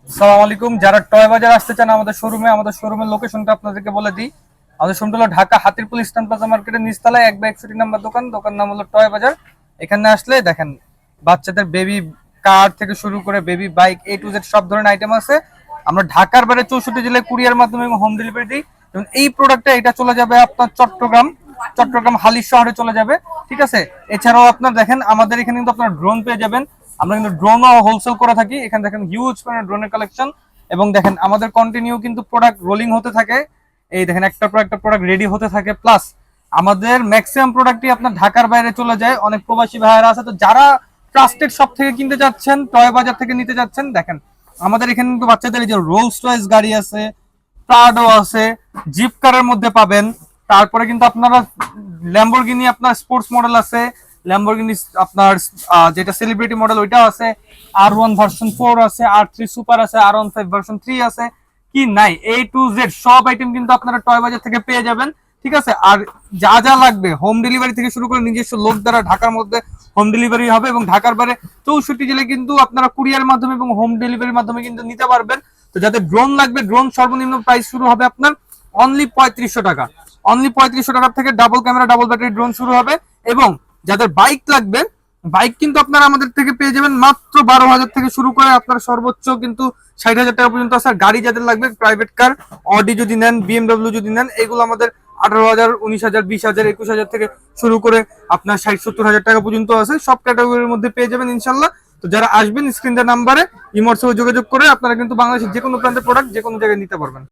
আসসালামু আলাইকুম। যারা টয় বাজার আসতে চান আমাদের শোরুমের লোকেশনটা আপনাদেরকে বলে দিই। আমাদের শোরুমটা হলো ঢাকা হাতিরপুল ইস্টার্ন প্লাজা মার্কেটের নিচতলায় 1/61 নাম্বার দোকান নাম হলো টয় বাজার। এখানে আসলে দেখেন বাচ্চাদের বেবি কার থেকে শুরু করে baby bike A to Z সব ধরনের আইটেম আছে। আমরা ঢাকার বাইরে 64 জেলায় কুরিয়ার মাধ্যমে এবং হোম ডেলিভারি দিই। এবং এই প্রোডাক্টটা এটা চলে যাবে আপনার চট্টগ্রাম হালিশ শহরে চলে যাবে। ঠিক আছে। এছাড়াও আপনার দেখেন আমাদের এখানে কিন্তু আপনার ড্রোন পেয়ে যাবেন। আমরা কিন্তু ড্রোনও হোলসেল করে থাকি। এখানে দেখেন হিউজ পরিমাণে ড্রোনের কালেকশন এবং দেখেন আমাদের কন্টিনিউ কিন্তু প্রোডাক্ট রোলিং হতে থাকে। এই দেখেন একটা পর একটা প্রোডাক্ট রেডি হতে থাকে। প্লাস আমাদের ম্যাক্সিমাম প্রোডাক্টই আপনার ঢাকার বাইরে চলে যায়। অনেক প্রবাসী ভাইয়েরা আছে, তো যারা ট্রাস্টেড শপ থেকে কিনতে যাচ্ছেন, টয় বাজার থেকে নিতে যাচ্ছেন, দেখেন আমাদের এখানে কিন্তু বাচ্চাদের এই যে রোলস রয়েস গাড়ি আছে, প্রাডো আছে, জিপ কারের মধ্যে পাবেন। তারপরে কিন্তু আপনারা ল্যাম্বরগিনি আপনার স্পোর্টস মডেল আছে, ল্যাম্বরগিনি আপনার যেটা সেলিব্রিটি মডেল ওইটাও আছে, R1 ভার্সন 4 আছে, R3 সুপার আছে, R15 ভার্সন 3 আছে। কি নাই A to Z সব আইটেম কিন্তু আপনারা টয় বাজার থেকে পেয়ে যাবেন। ঠিক আছে। আর যা যা লাগবে হোম ডেলিভারি থেকে শুরু করে নিজস্ব লোক দ্বারা ঢাকার মধ্যে হোম ডেলিভারি হবে এবং ঢাকার বাইরে 64 জেলায় কিন্তু আপনারা কুরিয়ার মাধ্যমে এবং হোম ডেলিভারির মাধ্যমে কিন্তু নিতে পারবেন। তো যাদের ড্রোন লাগবে, ড্রোন সর্বনিম্ন প্রাইস শুরু হবে আপনার অনলি 3500 টাকা। অনলি 3500 টাকা থেকে double camera double battery drone শুরু হবে। এবং যাদের বাইক লাগবে, বাইক কিন্তু আপনারা আমাদের থেকে পেয়ে যাবেন মাত্র 12,000 থেকে শুরু করে আপনার সর্বোচ্চ কিন্তু 60,000 টাকা পর্যন্ত আছে। আর গাড়ি যাদের লাগবে প্রাইভেট কার, অডি যদি নেন, BMW যদি নেন, এগুলো আমাদের 18,000, 19,000, 20,000, 21,000 থেকে শুরু করে আপনার 60-70,000 টাকা পর্যন্ত আছে। সব ক্যাটাগরির মধ্যে পেয়ে যাবেন ইনশাল্লাহ। তো যারা আসবেন স্ক্রিন নাম্বারে ইমোর সঙ্গে যোগাযোগ করে আপনারা কিন্তু বাংলাদেশের যে কোনো প্রান্তের প্রোডাক্ট যে কোনো জায়গায় নিতে পারবেন।